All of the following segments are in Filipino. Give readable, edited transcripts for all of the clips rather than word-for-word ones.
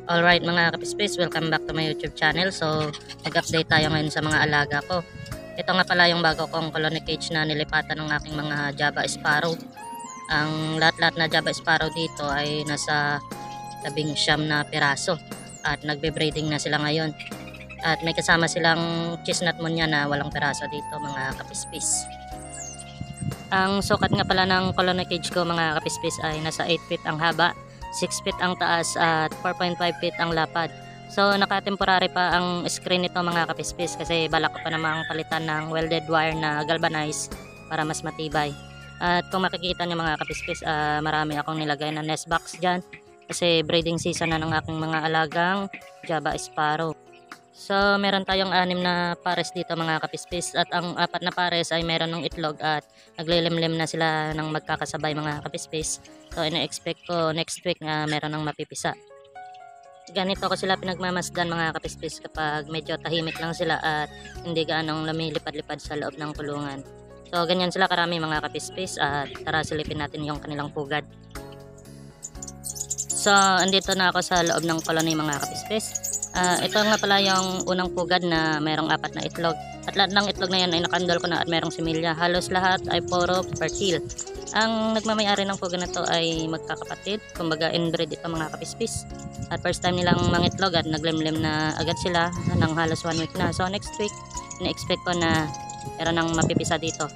Alright mga kapispis, welcome back to my YouTube channel. So, mag-update tayo ngayon sa mga alaga ko. Ito nga pala yung bago kong colony cage na nilipatan ng aking mga Java Sparrow. Ang lahat-lahat na Java Sparrow dito ay nasa 19 na piraso. At nagbe-breeding na sila ngayon. At may kasama silang chestnut munya na walang piraso dito mga kapispis. Ang sukat nga pala ng colony cage ko mga kapispis ay nasa 8 feet ang haba, 6 feet ang taas at 4.5 feet ang lapad. So naka-temporary pa ang screen nito mga kapispis kasi balak ko pa namang palitan ng welded wire na galvanized para mas matibay. At kung makikita niyo mga kapispis, marami akong nilagay na nest box dyan kasi breeding season na ng aking mga alagang Java Sparrow. So meron tayong 6 na pares dito mga kapispis at ang 4 na pares ay meron ng itlog at naglilimlim na sila ng magkakasabay mga kapispis. So ina-expect ko next week na meron ng mapipisa. Ganito ko sila pinagmamasdan mga kapispis kapag medyo tahimik lang sila at hindi gaanong lumilipad-lipad sa loob ng kulungan. So ganyan sila karami mga kapispis at tara silipin natin yung kanilang pugad. So andito na ako sa loob ng colony mga kapispis. Ito nga pala yung unang pugad na merong 4 na itlog. At lahat ng itlog na yan ay nakandol ko na at merong similya. Halos lahat ay puro fertile. Ang nagmamayari ng pugad na to ay magkakapatid. Kumbaga inbreed ito mga kapispis. At first time nilang mangitlog at naglimlim na agad sila ng halos 1 week na. So next week, ina-expect ko na meron ng mapipisa dito.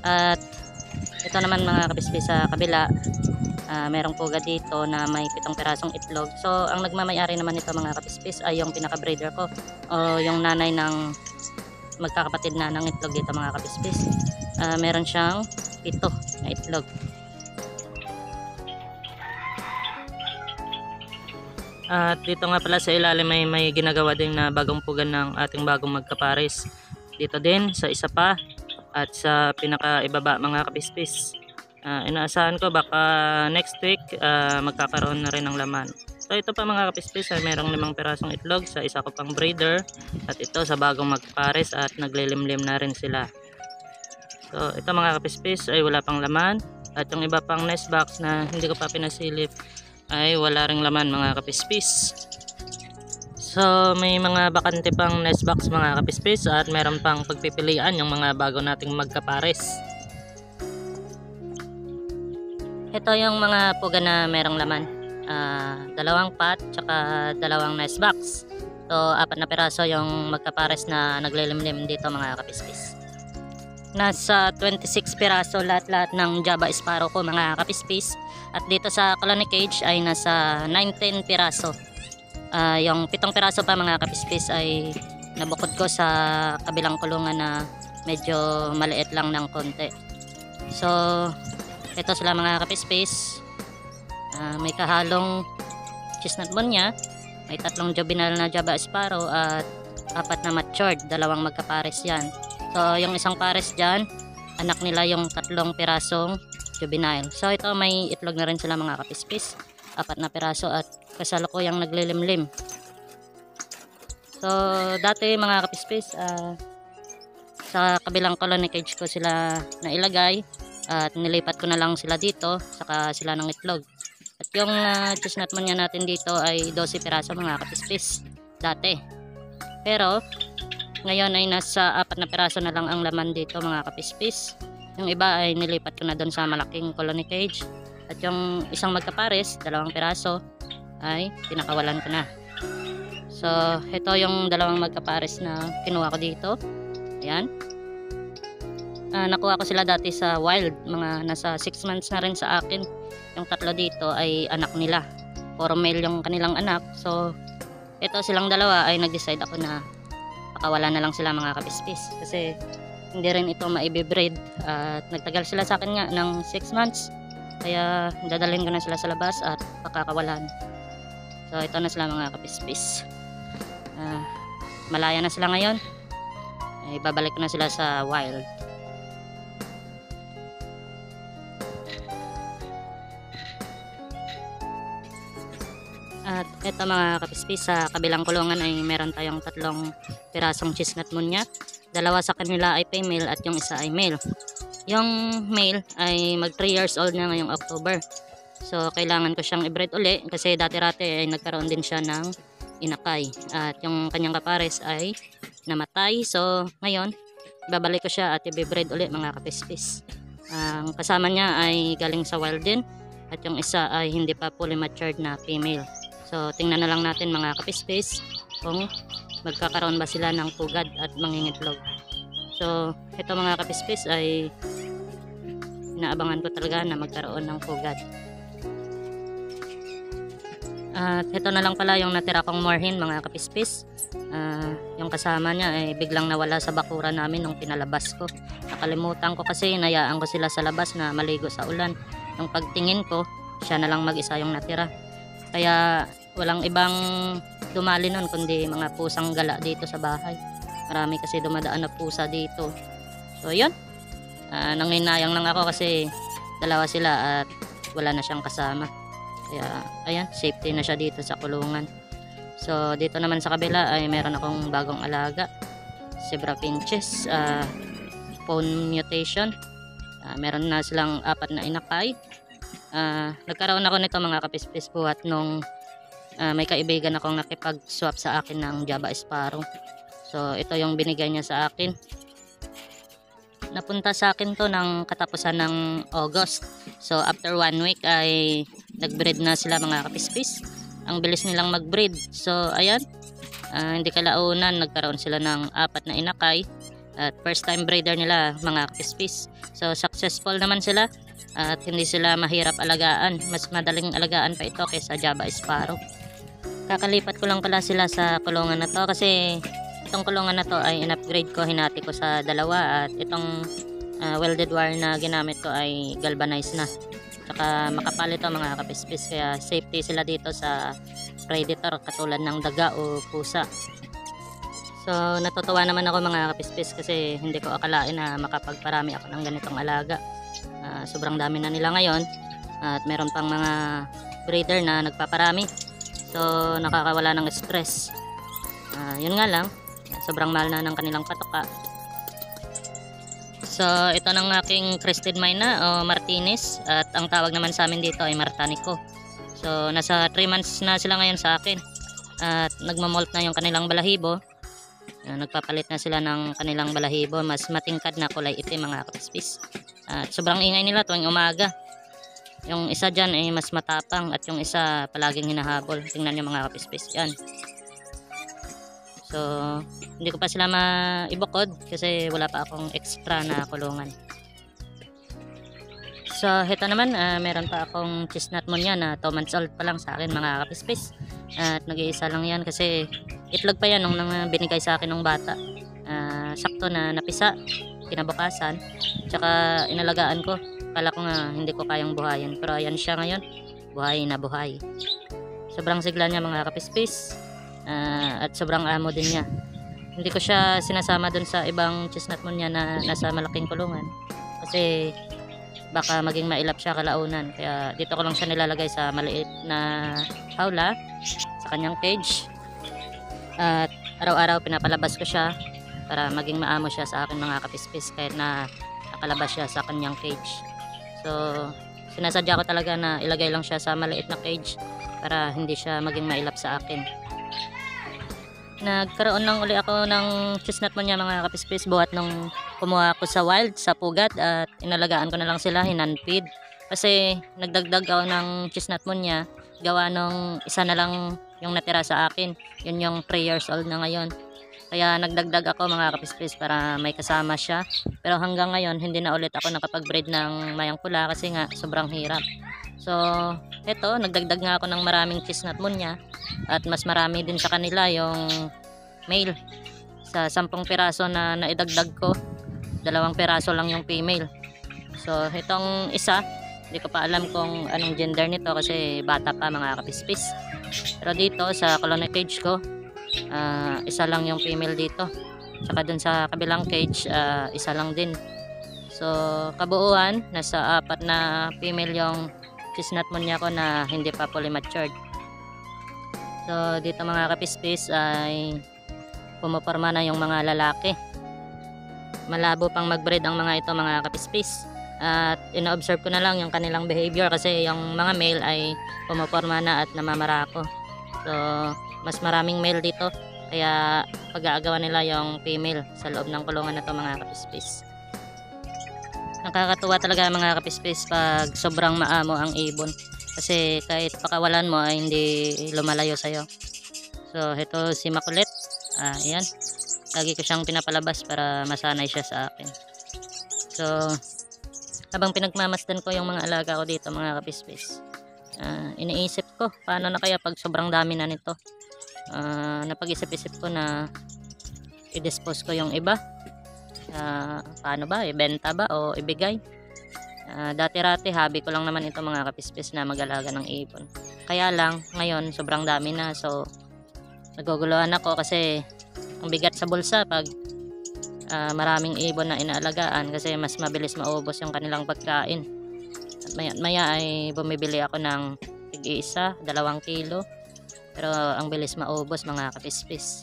At ito naman mga kapispis sa kabila. Merong pugad dito na may 7 pirasong itlog. So ang nagmamayari naman nito mga kapispis ay yung pinaka breeder ko o yung nanay ng magkakapatid na ng itlog dito mga kapispis. Meron siyang 7 na itlog. At dito nga pala sa ilalim may ginagawa din na bagong pugad ng ating bagong magkapares. Dito din sa isa pa at sa pinaka ibaba mga kapispis. Inaasahan ko baka next week magkakaroon na rin ng laman. So ito pa mga kapispis ay merong 5 pirasong itlog sa isa ko pang breeder at ito sa bagong magpares at naglilimlim na rin sila. So ito mga kapispis ay wala pang laman at yung iba pang nest box na hindi ko pa pinasilip ay wala ring laman mga kapispis. So may mga bakante pang nest box mga kapispis at meron pang pagpipilian yung mga bago nating magkapares. Ito yung mga puga na merong laman. 2 pot tsaka 2 nest box. So 4 na piraso yung magkapares na naglilimlim dito mga kapispis. Nasa 26 piraso lahat-lahat ng Java Sparrow ko mga kapispis. At dito sa colony cage ay nasa 19 piraso. Yung 7 piraso pa mga kapispis ay nabukod ko sa kabilang kulungan na medyo maliit lang ng konti. So ito sila mga kapispis. May kahalong chestnut munya, may 3 juvenile na Java Sparrow at 4 na matured, 2 magkapares yan. So yung isang pares dyan, anak nila yung 3 pirasong juvenile. So ito may itlog na rin sila mga kapispis, 4 na piraso at kasalukuyang naglilimlim. So dati mga kapispis, sa kabilang colony cage ko sila nailagay at nilipat ko na lang sila dito saka sila ng itlog. At yung chestnut munya natin dito ay 12 piraso mga kapispis dati. Pero ngayon ay nasa 4 na piraso na lang ang laman dito mga kapispis. Yung iba ay nilipat ko na doon sa malaking colony cage. At yung isang magkapares, 2 piraso ay pinakawalan ko na. So ito yung 2 magkapares na kinuha ko dito. Ayan. Nakuha ko sila dati sa wild, mga nasa 6 months na rin sa akin. Yung 3 dito ay anak nila, puro male yung kanilang anak. So ito silang 2 ay nag-decide ako na pakawala na lang sila mga kapispis kasi hindi rin ito maibibreed at nagtagal sila sa akin nga ng 6 months kaya dadalhin ko na sila sa labas at pakakawalan. So ito na sila mga kapispis. Malaya na sila ngayon, ay babalik ko na sila sa wild. At ito mga kapispis, sa kabilang kulungan ay meron tayong 3 pirasong chestnut munya. 2 sa kanila ay female at yung isa ay male. Yung male ay mag 3 years old na ngayong October. So kailangan ko siyang i-breed uli kasi dati-rati ay nagkaroon din siya ng inakay at yung kanyang kapares ay namatay. So ngayon babalik ko siya at i-breed uli mga kapispis. Ang kasama niya ay galing sa wild din at yung isa ay hindi pa fully matured na female. So tingnan na lang natin mga kapispis kung magkakaroon ba sila ng pugad at mangingitlog. So ito mga kapispis ay inaabangan ko talaga na magkaroon ng pugad. At ito na lang pala yung natira kong moorhen mga kapispis. Yung kasama niya ay biglang nawala sa bakura namin nung pinalabas ko. Nakalimutan ko kasi inayaan ko sila sa labas na maligo sa ulan. Nung pagtingin ko, siya na lang mag-isa yung natira. Kaya walang ibang dumali nun kundi mga pusang gala dito sa bahay. Marami kasi dumadaan na pusa dito. So yun, nanginayang lang ako kasi dalawa sila at wala na siyang kasama. Kaya ayan, safety na siya dito sa kulungan. So dito naman sa kabila ay meron akong bagong alaga, zebra finches, phone mutation. Meron na silang 4 na inakay. Nagkaroon ako nito mga kapispis buhat nung may kaibigan akong nakipag-swap sa akin ng Java Sparrow. So ito yung binigay niya sa akin. Napunta sa akin to ng katapusan ng August. So after 1 week ay nagbreed na sila mga kapispis. Ang bilis nilang magbreed. So ayan, hindi kalaunan nagkaroon sila ng 4 na inakay. At first time breeder nila mga kapispis. So successful naman sila at hindi sila mahirap alagaan. Mas madaling alagaan pa ito kaysa Java Sparrow. Kakalipat ko lang pala sila sa kulungan na to kasi itong kulungan na to ay in-upgrade ko, hinati ko sa dalawa at itong welded wire na ginamit ko ay galvanized na. Saka makapal ito mga kapispis kaya safety sila dito sa predator katulad ng daga o pusa. So natutuwa naman ako mga kapispis kasi hindi ko akalain na makapagparami ako ng ganitong alaga. Sobrang dami na nila ngayon at meron pang mga breeder na nagpaparami. So nakakawala ng stress. Yun nga lang, sobrang mahal na ng kanilang patoka. So ito ng aking crested myna o Martinez at ang tawag naman sa amin dito ay Martanico. So nasa 3 months na sila ngayon sa akin at nagmamolt na yung kanilang balahibo. Nagpapalit na sila ng kanilang balahibo, mas matingkad na kulay itim mga kapispis. At sobrang ingay nila tuwing umaga. Yung isa dyan ay mas matapang at yung isa palaging hinahabol. Tingnan nyo mga kapispis yan. So hindi ko pa sila maibukod kasi wala pa akong extra na kulungan. So ito naman, meron pa akong chestnut moon yan na 2 months old pa lang sa akin mga kapispis. At nag-iisa lang yan kasi itlog pa yan nung binigay sa akin ng bata. Sakto na napisa kinabukasan. Tsaka inalagaan ko. Kala ko nga hindi ko kayang buhayin. Pero ayan siya ngayon. Buhay na buhay. Sobrang sigla niya mga kapispis. At sobrang amo din niya. Hindi ko siya sinasama dun sa ibang chestnut moon niya na nasa malaking kulungan. Kasi baka maging mailap siya kalaunan. Kaya dito ko lang siya nilalagay sa maliit na hawla sa kanyang cage. At araw-araw pinapalabas ko siya para maging maamo siya sa akin mga kapispis kahit na nakalabas siya sa kanyang cage. So sinasadya ko talaga na ilagay lang siya sa maliit na cage para hindi siya maging mailap sa akin. Nagkaroon lang uli ako ng chestnut moon niya mga kapispis buhat nung kumuha ako sa wild, sa pugat at inalagaan ko na lang sila, hinanfeed. Kasi nagdagdag ako ng chestnut moon niya, gawa nung isa na lang yung natira sa akin. Yun yung 3 years old na ngayon. Kaya nagdagdag ako mga kapispis para may kasama siya. Pero hanggang ngayon hindi na ulit ako nakapag-breed ng mayang pula kasi nga sobrang hirap. So eto, nagdagdag nga ako ng maraming chestnut moon niya. At mas marami din sa kanila yung male. Sa 10 piraso na naidagdag ko, 2 piraso lang yung female. So itong isa, hindi ko pa alam kung anong gender nito kasi bata pa mga kapispis. Pero dito sa colony cage ko, isa lang yung female dito. Tsaka dun sa kabilang cage, isa lang din. So kabuuan, nasa 4 na female yung chestnut moon niya ko na hindi pa fully matured. So dito mga kapispis ay pumaporma na yung mga lalaki. Malabo pang mag-breed ang mga ito mga kapispis. At ina-observe ko na lang yung kanilang behavior kasi yung mga male ay pumaporma na at namamarako. So mas maraming male dito, kaya pag-aagawan nila yung female sa loob ng kulungan na to mga kapispis. Nakakatuwa talaga mga kapispis pag sobrang maamo ang ibon, kasi kahit pakawalan mo ay hindi lumalayo sa'yo. So ito si Makulit, ayan, lagi ko siyang pinapalabas para masanay siya sa akin. So habang pinagmamasdan ko yung mga alaga ko dito mga kapispis, iniisip ko paano na kaya pag sobrang dami na nito. Napag-isip-isip ko na i-dispose ko yung iba. Paano ba, ibenta ba o ibigay? Dati-rati hobby ko lang naman ito mga kapispis na mag-alaga ng ibon. Kaya lang ngayon sobrang dami na, so naguguluhan ako kasi ang bigat sa bulsa pag maraming ibon na inaalagaan, kasi mas mabilis maubos yung kanilang pagkain. At maya ay bumibili ako ng tig-isa, 2 kilo, pero ang bilis maubos mga kapispis.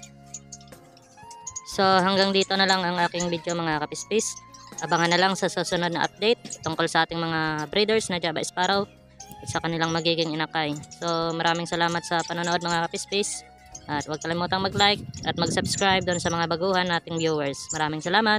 So hanggang dito na lang ang aking video mga kapispis. Abangan na lang sa susunod na update tungkol sa ating mga breeders na Java Sparrow at sa kanilang magiging inakay. So maraming salamat sa panonood mga kapispis. At huwag kalimutang mag-like at mag-subscribe doon sa mga baguhan nating viewers. Maraming salamat!